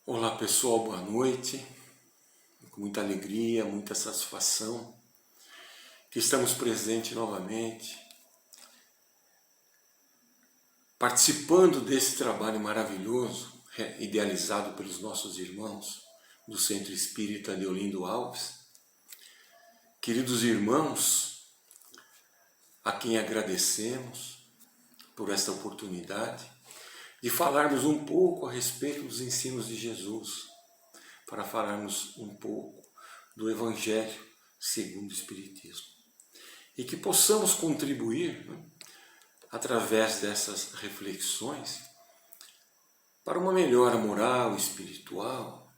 Olá pessoal, boa noite. Com muita alegria, muita satisfação que estamos presentes novamente, participando desse trabalho maravilhoso, idealizado pelos nossos irmãos do Centro Espírita Deolindo Alves. Queridos irmãos, a quem agradecemos por esta oportunidade de falarmos um pouco a respeito dos ensinos de Jesus, para falarmos um pouco do Evangelho segundo o Espiritismo. E que possamos contribuir, através dessas reflexões, para uma melhora moral, espiritual,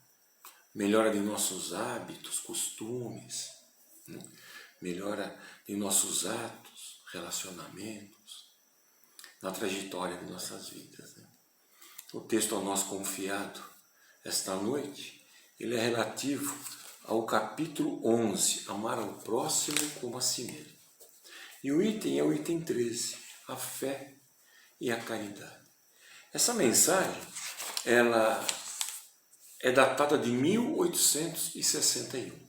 melhora de nossos hábitos, costumes, melhora de nossos atos, relacionamentos, na trajetória de nossas vidas. O texto a nós confiado esta noite, ele é relativo ao capítulo 11, amar ao próximo como a si mesmo. E o item é o item 13, a fé e a caridade. Essa mensagem, ela é datada de 1861,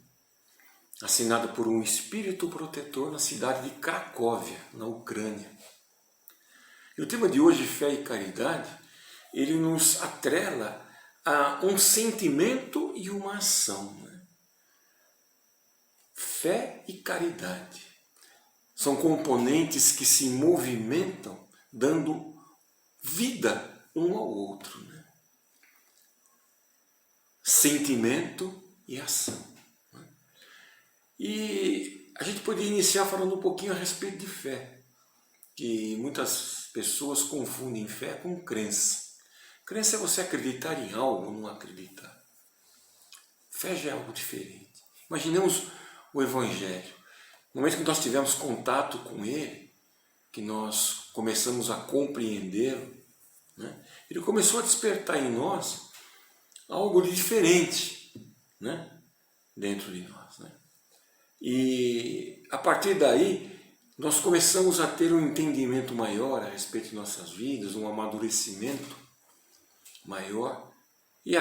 assinada por um espírito protetor na cidade de Cracóvia, na Ucrânia. E o tema de hoje, fé e caridade, ele nos atrela a um sentimento e uma ação. Fé e caridade são componentes que se movimentam dando vida um ao outro. Sentimento e ação. E a gente poderia iniciar falando um pouquinho a respeito de fé, que muitas pessoas confundem fé com crença. Crença é você acreditar em algo ou não acreditar. Fé já é algo diferente. Imaginemos o Evangelho. No momento que nós tivemos contato com ele, que nós começamos a compreendê-lo, ele começou a despertar em nós algo de diferente, dentro de nós. E a partir daí, nós começamos a ter um entendimento maior a respeito de nossas vidas, um amadurecimento maior, e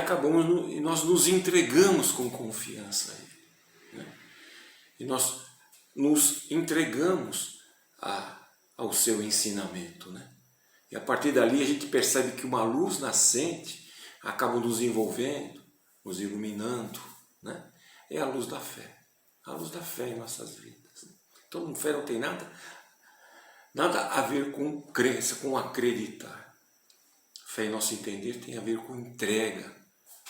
nós nos entregamos com confiança a ele. E nós nos entregamos ao seu ensinamento. E a partir dali a gente percebe que uma luz nascente acaba nos envolvendo, nos iluminando. É a luz da fé. A luz da fé em nossas vidas. Então, fé não tem nada a ver com crença, com acreditar. Fé, em nosso entender, tem a ver com entrega,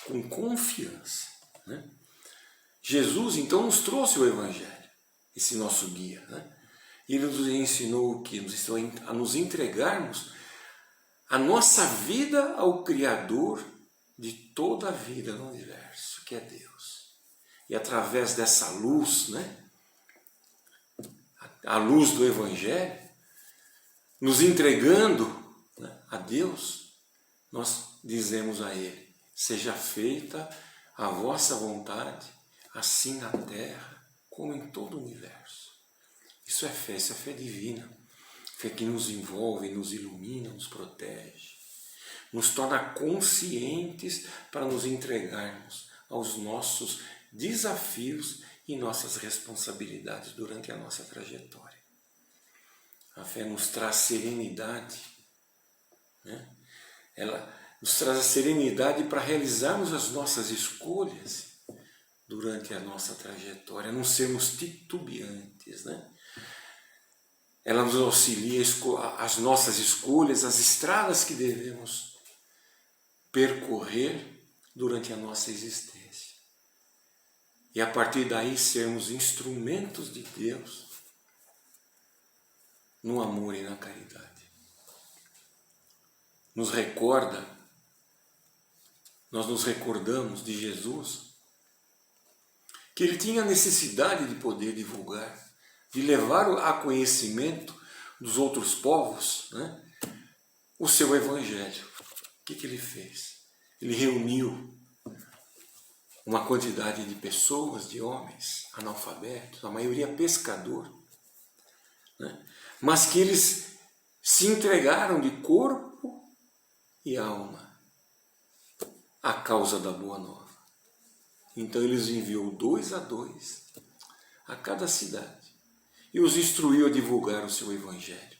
com confiança. Jesus, então, nos trouxe o Evangelho, esse nosso guia. E ele nos ensinou o quê? Nos ensinou a nos entregarmos a nossa vida ao Criador de toda a vida no universo, que é Deus. E através dessa luz, a luz do Evangelho, nos entregando a Deus, nós dizemos a Ele: seja feita a vossa vontade, assim na terra como em todo o universo. Isso é fé divina. Fé que nos envolve, nos ilumina, nos protege, nos torna conscientes para nos entregarmos aos nossos desafios e nossas responsabilidades durante a nossa trajetória. A fé nos traz serenidade, ela nos traz a serenidade para realizarmos as nossas escolhas durante a nossa trajetória, não sermos titubeantes, Ela nos auxilia as nossas escolhas, as estradas que devemos percorrer durante a nossa existência. E a partir daí sermos instrumentos de Deus no amor e na caridade. Nós nos recordamos de Jesus, que ele tinha a necessidade de poder divulgar, de levar a conhecimento dos outros povos, o seu Evangelho. O que ele fez? Ele reuniu uma quantidade de pessoas, de homens analfabetos, a maioria pescador, mas que eles se entregaram de corpo e alma a causa da boa nova. Então ele os enviou 2 a 2 a cada cidade e os instruiu a divulgar o seu evangelho.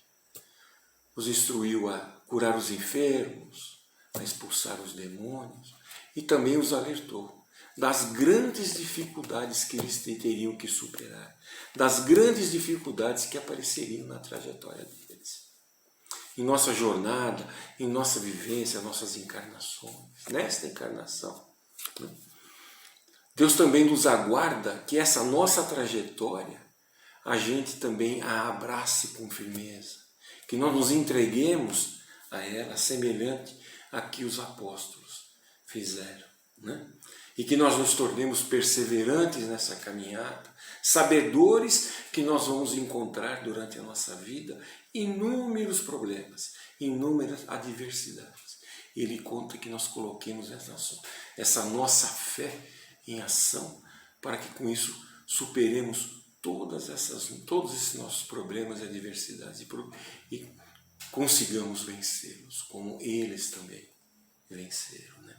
Os instruiu a curar os enfermos, a expulsar os demônios e também os alertou das grandes dificuldades que eles teriam que superar, das grandes dificuldades que apareceriam na trajetória deles. Em nossa jornada, em nossa vivência, nossas encarnações, nesta encarnação, Deus também nos aguarda que essa nossa trajetória, a gente também a abrace com firmeza, que nós nos entreguemos a ela, semelhante a que os apóstolos fizeram, né? E que nós nos tornemos perseverantes nessa caminhada, sabedores que nós vamos encontrar durante a nossa vida inúmeros problemas, inúmeras adversidades. Ele conta que nós coloquemos essa nossa fé em ação para que com isso superemos todos esses nossos problemas e adversidades e consigamos vencê-los, como eles também venceram, né?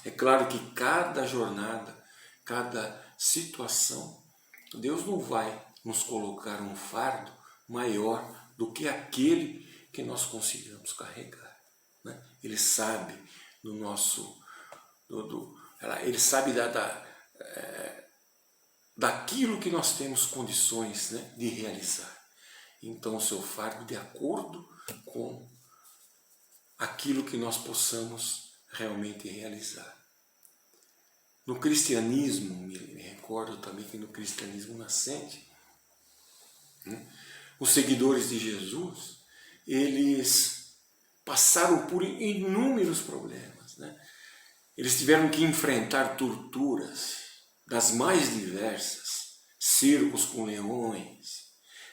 É claro que cada jornada, cada situação, Deus não vai nos colocar um fardo maior do que aquele que nós consigamos carregar, né? Ele sabe do nosso, ele sabe daquilo que nós temos condições, né, de realizar. Então o seu fardo de acordo com aquilo que nós possamos realmente realizar. No cristianismo, me recordo também que no cristianismo nascente, né, os seguidores de Jesus, eles passaram por inúmeros problemas, né? Eles tiveram que enfrentar torturas das mais diversas, circos com leões,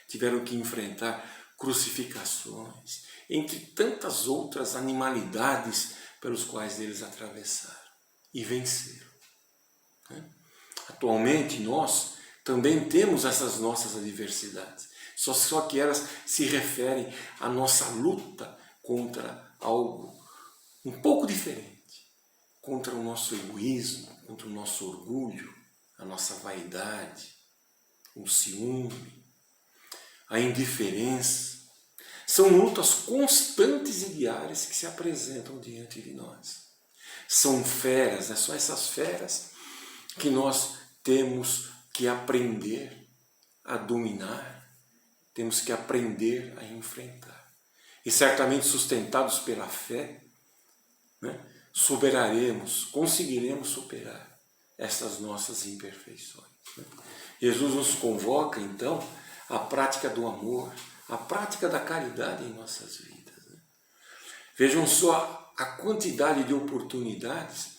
tiveram que enfrentar crucificações, entre tantas outras animalidades pelos quais eles atravessaram e venceram. Atualmente nós também temos essas nossas adversidades, só que elas se referem à nossa luta contra algo um pouco diferente, contra o nosso egoísmo, contra o nosso orgulho, a nossa vaidade, o ciúme, a indiferença. São lutas constantes e diárias que se apresentam diante de nós. São feras, são essas feras que nós temos que aprender a dominar, temos que aprender a enfrentar. E certamente sustentados pela fé, né, conseguiremos superar essas nossas imperfeições, né? Jesus nos convoca, então, à prática do amor, à prática da caridade em nossas vidas, né? Vejam só a quantidade de oportunidades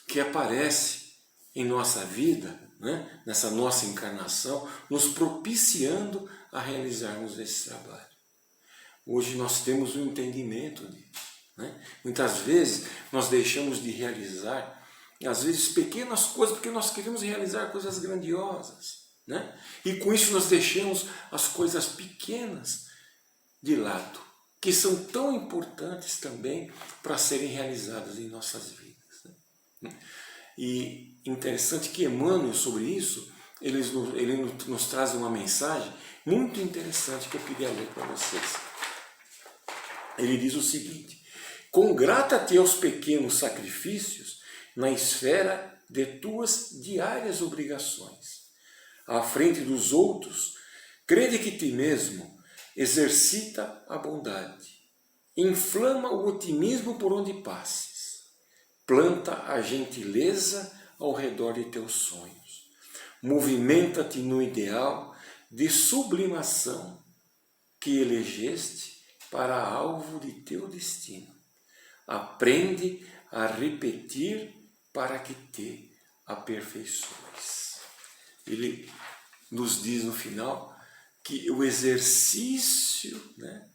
que aparece em nossa vida, né, nessa nossa encarnação, nos propiciando a realizarmos esse trabalho. Hoje nós temos um entendimento disso, né? Muitas vezes nós deixamos de realizar, às vezes, pequenas coisas, porque nós queremos realizar coisas grandiosas, né? E com isso nós deixamos as coisas pequenas de lado, que são tão importantes também para serem realizadas em nossas vidas, né? E interessante que Emmanuel, sobre isso, ele nos traz uma mensagem muito interessante que eu queria ler para vocês. Ele diz o seguinte: congrata-te aos pequenos sacrifícios na esfera de tuas diárias obrigações. À frente dos outros, crede que ti mesmo exercita a bondade. Inflama o otimismo por onde passes. Planta a gentileza ao redor de teus sonhos. Movimenta-te no ideal de sublimação que elegeste para alvo de teu destino. Aprende a repetir para que te aperfeiçoes. Ele nos diz no final que o exercício, né,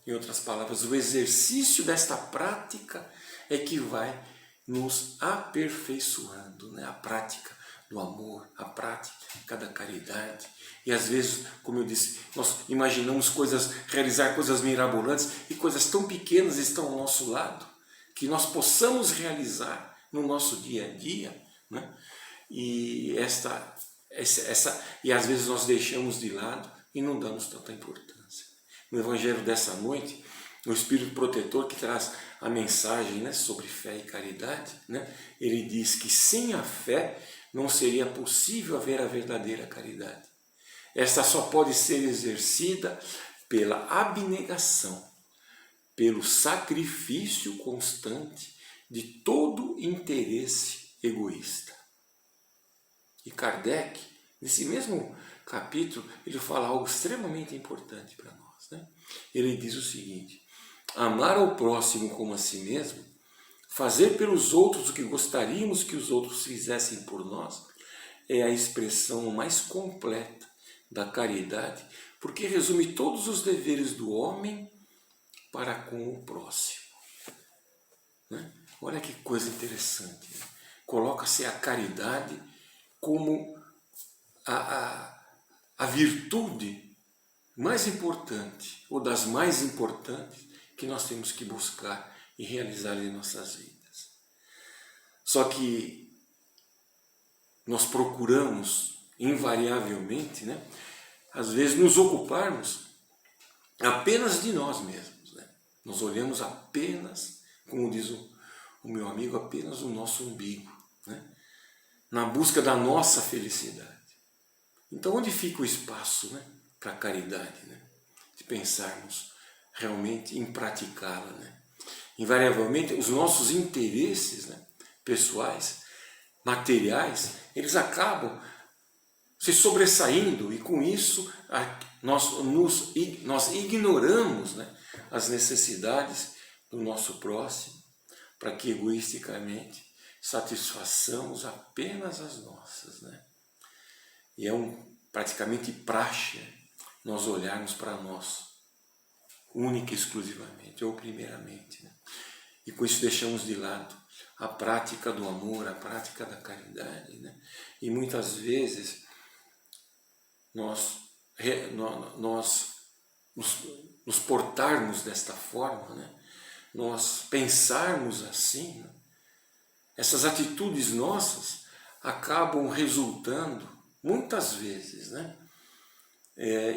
em outras palavras, o exercício desta prática é que vai nos aperfeiçoando, né? A prática do amor, a prática da caridade. E às vezes, como eu disse, nós imaginamos realizar coisas mirabolantes e coisas tão pequenas estão ao nosso lado, que nós possamos realizar no nosso dia a dia, né? E às vezes nós deixamos de lado e não damos tanta importância. No Evangelho dessa noite, o Espírito Protetor que traz a mensagem, né, sobre fé e caridade, né, ele diz que sem a fé não seria possível haver a verdadeira caridade. Esta só pode ser exercida pela abnegação, pelo sacrifício constante de todo interesse egoísta. E Kardec, nesse mesmo capítulo, ele fala algo extremamente importante para nós, né? Ele diz o seguinte: amar ao próximo como a si mesmo, fazer pelos outros o que gostaríamos que os outros fizessem por nós, é a expressão mais completa da caridade, porque resume todos os deveres do homem para com o próximo. Né? Olha que coisa interessante. Né? Coloca-se a caridade como a virtude mais importante, ou das mais importantes, que nós temos que buscar e realizar em nossas vidas. Só que nós procuramos, invariavelmente, né, às vezes nos ocuparmos apenas de nós mesmos. Né? Nós olhamos apenas, como diz o meu amigo, apenas o nosso umbigo, né? Na busca da nossa felicidade. Então, onde fica o espaço, né, para a caridade, né? De pensarmos realmente em praticá-la, né? Invariavelmente, os nossos interesses, né, pessoais, materiais, eles acabam se sobressaindo e com isso nós ignoramos, né, as necessidades do nosso próximo para que egoisticamente satisfaçamos apenas as nossas, né? E é praticamente praxe nós olharmos para nós, única e exclusivamente, ou primeiramente, né? E com isso deixamos de lado a prática do amor, a prática da caridade, né? E muitas vezes nós nos portarmos desta forma, né? Nós pensarmos assim, né? Essas atitudes nossas acabam resultando, muitas vezes, né,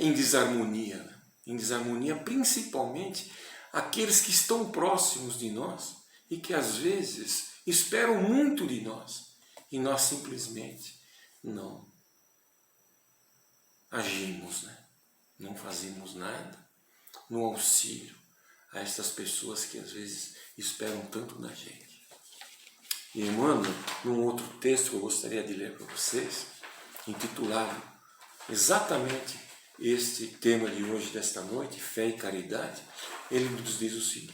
em desarmonia. Né? Em desarmonia, principalmente aqueles que estão próximos de nós e que às vezes esperam muito de nós e nós simplesmente não agimos, né? Não fazemos nada no auxílio a estas pessoas que às vezes esperam tanto da gente. E Emmanuel, num outro texto que eu gostaria de ler para vocês, intitulado exatamente este tema de hoje, desta noite, fé e caridade, ele nos diz o seguinte: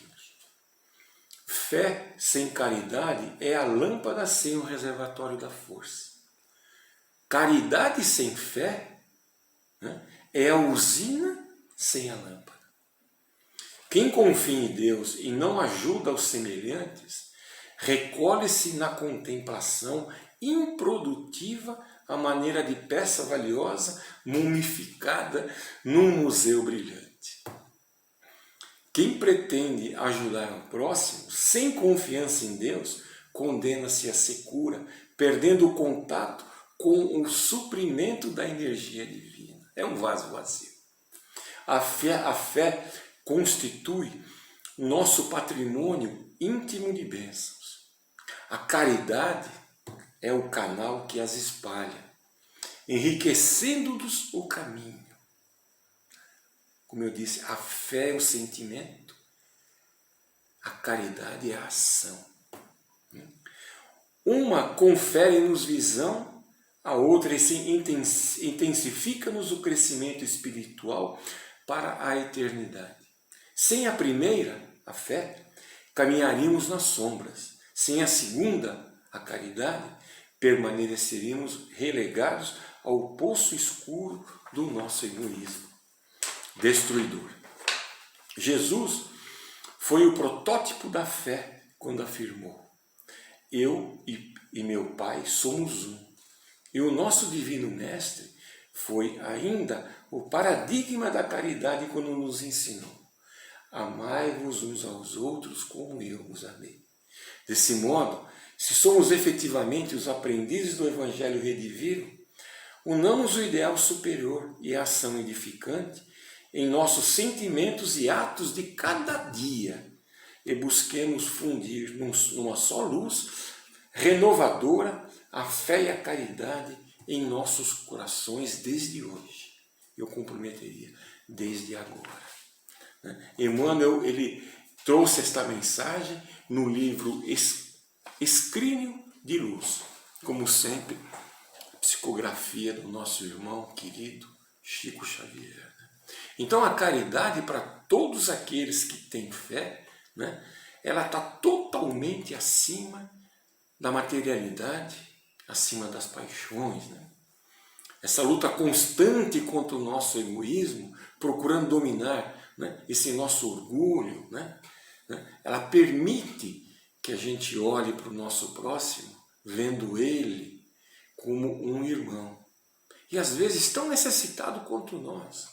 fé sem caridade é a lâmpada sem o reservatório da força. Caridade sem fé, né, é a usina sem a lâmpada. Quem confia em Deus e não ajuda os semelhantes, recolhe-se na contemplação improdutiva à maneira de peça valiosa mumificada num museu brilhante. Quem pretende ajudar o próximo sem confiança em Deus, condena-se à secura, perdendo o contato com o suprimento da energia divina. É um vaso vazio. A fé constitui nosso patrimônio íntimo de bênçãos. A caridade é o canal que as espalha, enriquecendo-nos o caminho. Como eu disse, a fé é o sentimento, a caridade é a ação. Uma confere-nos visão, a outra intensifica-nos o crescimento espiritual para a eternidade. Sem a primeira, a fé, caminharíamos nas sombras. Sem a segunda, a caridade, permaneceríamos relegados ao poço escuro do nosso egoísmo destruidor. Jesus foi o protótipo da fé quando afirmou: eu e meu Pai somos um. E o nosso Divino Mestre foi ainda o paradigma da caridade quando nos ensinou: amai-vos uns aos outros como eu vos amei. Desse modo, se somos efetivamente os aprendizes do Evangelho redivivo, unamos o ideal superior e a ação edificante em nossos sentimentos e atos de cada dia e busquemos fundir numa só luz renovadora a fé e a caridade em nossos corações desde hoje. Eu comprometeria, desde agora. Emmanuel, ele trouxe esta mensagem no livro Escrínio de Luz, como sempre, psicografia do nosso irmão querido Chico Xavier. Então a caridade para todos aqueles que têm fé, né, ela está totalmente acima da materialidade, acima das paixões. Né? Essa luta constante contra o nosso egoísmo, procurando dominar, né, esse nosso orgulho, né, ela permite que a gente olhe para o nosso próximo, vendo ele como um irmão. E às vezes tão necessitado quanto nós.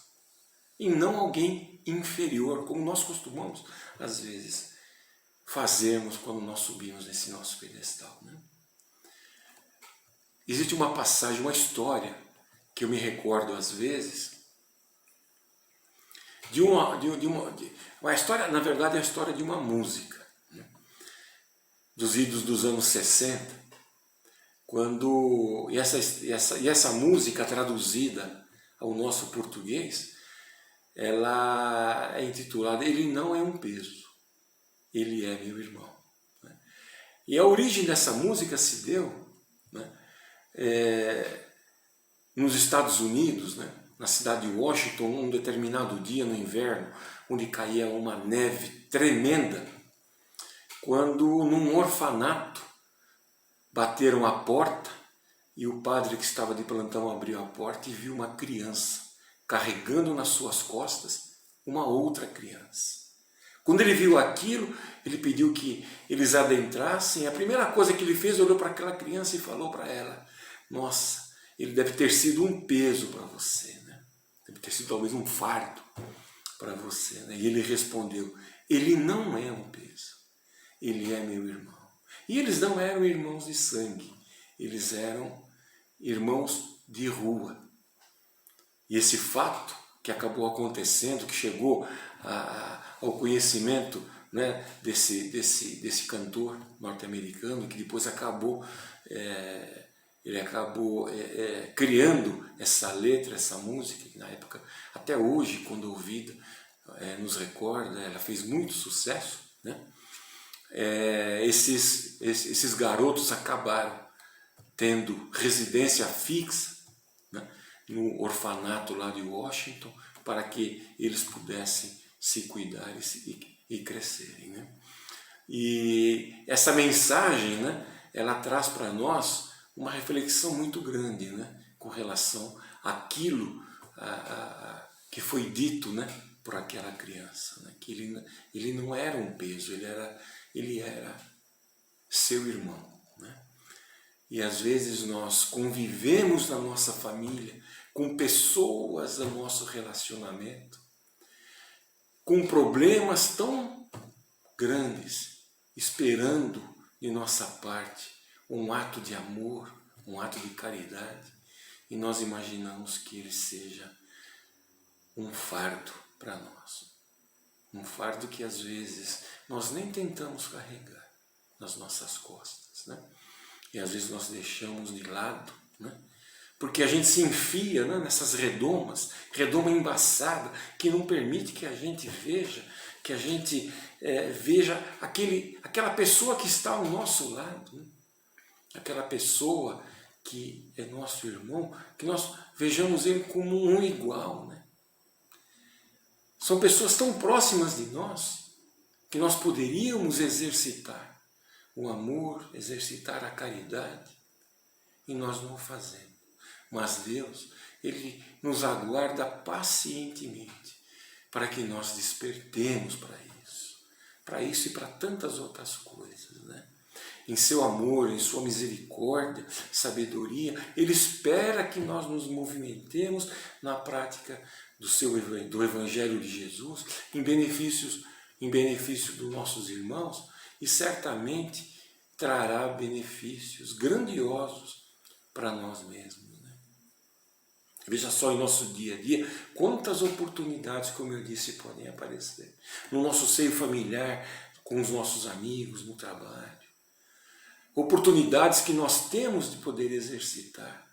E não alguém inferior, como nós costumamos, às vezes, fazermos quando nós subimos nesse nosso pedestal. Né? Existe uma passagem, uma história, que eu me recordo às vezes, uma história, na verdade é a história de uma música, né? Dos idos dos anos 60, quando, e essa música traduzida ao nosso português, ela é intitulada Ele Não É Um Peso, Ele É Meu Irmão. Né? E a origem dessa música se deu, né, nos Estados Unidos, né, na cidade de Washington, um determinado dia no inverno, onde caía uma neve tremenda, quando num orfanato bateram a porta e o padre que estava de plantão abriu a porta e viu uma criança carregando nas suas costas uma outra criança. Quando ele viu aquilo, ele pediu que eles adentrassem. A primeira coisa que ele fez, olhou para aquela criança e falou para ela: nossa, ele deve ter sido um peso para você, né? Deve ter sido talvez um fardo para você. Né? E ele respondeu: ele não é um peso, ele é meu irmão. E eles não eram irmãos de sangue, eles eram irmãos de rua. E esse fato que acabou acontecendo, que chegou ao conhecimento, né, desse cantor norte-americano, que depois ele acabou criando essa letra, essa música, que na época, até hoje, quando ouvida, nos recorda, ela fez muito sucesso. Né? Esses garotos acabaram tendo residência fixa, né, no orfanato lá de Washington, para que eles pudessem se cuidar e crescerem. Né? E essa mensagem, né, ela traz para nós uma reflexão muito grande, né, com relação àquilo que foi dito, né, por aquela criança, né, que ele não era um peso, ele era seu irmão. Né? E às vezes nós convivemos na nossa família com pessoas do nosso relacionamento, com problemas tão grandes, esperando de nossa parte um ato de amor, um ato de caridade, e nós imaginamos que ele seja um fardo para nós. Um fardo que às vezes nós nem tentamos carregar nas nossas costas, né? E às vezes nós deixamos de lado, né? Porque a gente se enfia, né, nessas redoma embaçada, que não permite que a gente veja, veja aquela pessoa que está ao nosso lado, né? Aquela pessoa que é nosso irmão, que nós vejamos ele como um igual. Né? São pessoas tão próximas de nós, que nós poderíamos exercitar o amor, exercitar a caridade, e nós não o fazemos. Mas Deus, Ele nos aguarda pacientemente para que nós despertemos para isso e para tantas outras coisas. Né? Em seu amor, em sua misericórdia, sabedoria, Ele espera que nós nos movimentemos na prática do Evangelho de Jesus, em benefício dos nossos irmãos, e certamente trará benefícios grandiosos para nós mesmos, né? Veja só em nosso dia a dia quantas oportunidades, como eu disse, podem aparecer. No nosso seio familiar, com os nossos amigos, no trabalho. Oportunidades que nós temos de poder exercitar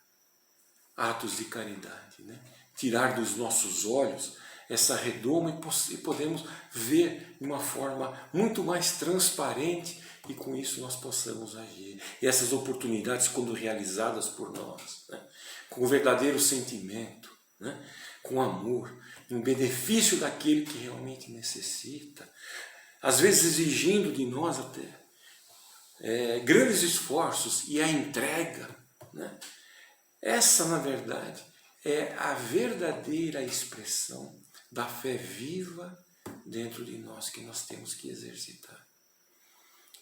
atos de caridade, né? Tirar dos nossos olhos essa redoma e podemos ver de uma forma muito mais transparente e com isso nós possamos agir. E essas oportunidades, quando realizadas por nós, né? Com verdadeiro sentimento, né? Com amor, em benefício daquele que realmente necessita, às vezes exigindo de nós até grandes esforços e a entrega, né? Essa, na verdade, é a verdadeira expressão da fé viva dentro de nós que nós temos que exercitar.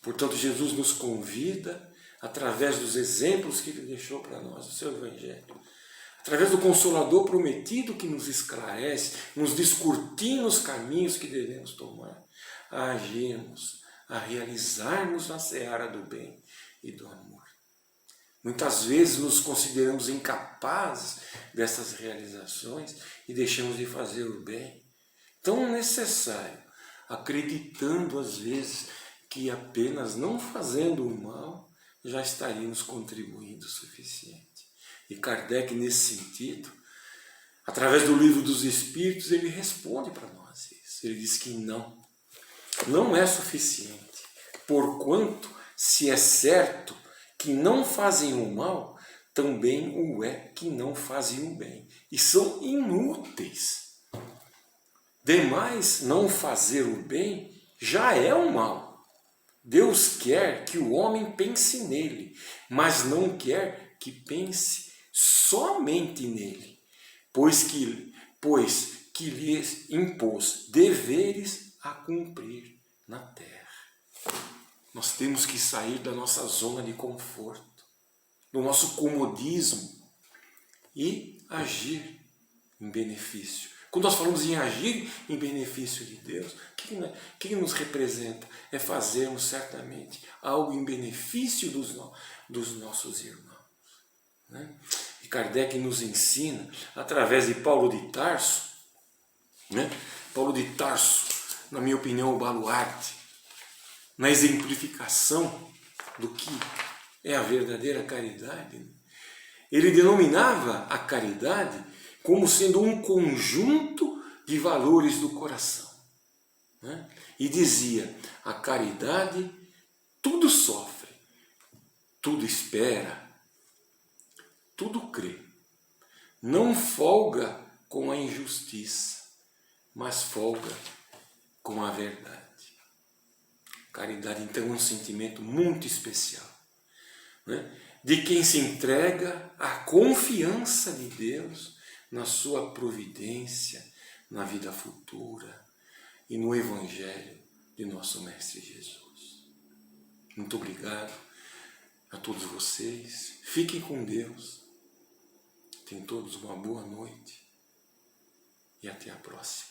Portanto, Jesus nos convida, através dos exemplos que Ele deixou para nós, do seu Evangelho, através do Consolador prometido que nos esclarece, nos descortina os caminhos que devemos tomar, a agirmos, a realizarmos na seara do bem e do amor. Muitas vezes nos consideramos incapazes dessas realizações e deixamos de fazer o bem tão necessário, acreditando às vezes que apenas não fazendo o mal já estaríamos contribuindo o suficiente. E Kardec, nesse sentido, através do Livro dos Espíritos, ele responde para nós isso. Ele diz que não é suficiente, porquanto, se é certo que não fazem o mal, também o é que não fazem o bem, e são inúteis. Demais, não fazer o bem já é o mal. Deus quer que o homem pense nele, mas não quer que pense somente nele, pois que lhes impôs deveres a cumprir na terra. Nós temos que sair da nossa zona de conforto, do nosso comodismo e agir em benefício. Quando nós falamos em agir em benefício de Deus, o que nos representa? É fazermos certamente algo em benefício dos nossos irmãos, né? E Kardec nos ensina, através de Paulo de Tarso, né? Paulo de Tarso, na minha opinião, o baluarte, na exemplificação do que é a verdadeira caridade. Ele denominava a caridade como sendo um conjunto de valores do coração, né? E dizia, a caridade tudo sofre, tudo espera, tudo crê, não folga com a injustiça, mas folga com a verdade. Caridade, então, é um sentimento muito especial, né? De quem se entrega à confiança de Deus na sua providência, na vida futura e no Evangelho de nosso Mestre Jesus. Muito obrigado a todos vocês. Fiquem com Deus. Tenham todos uma boa noite e até a próxima.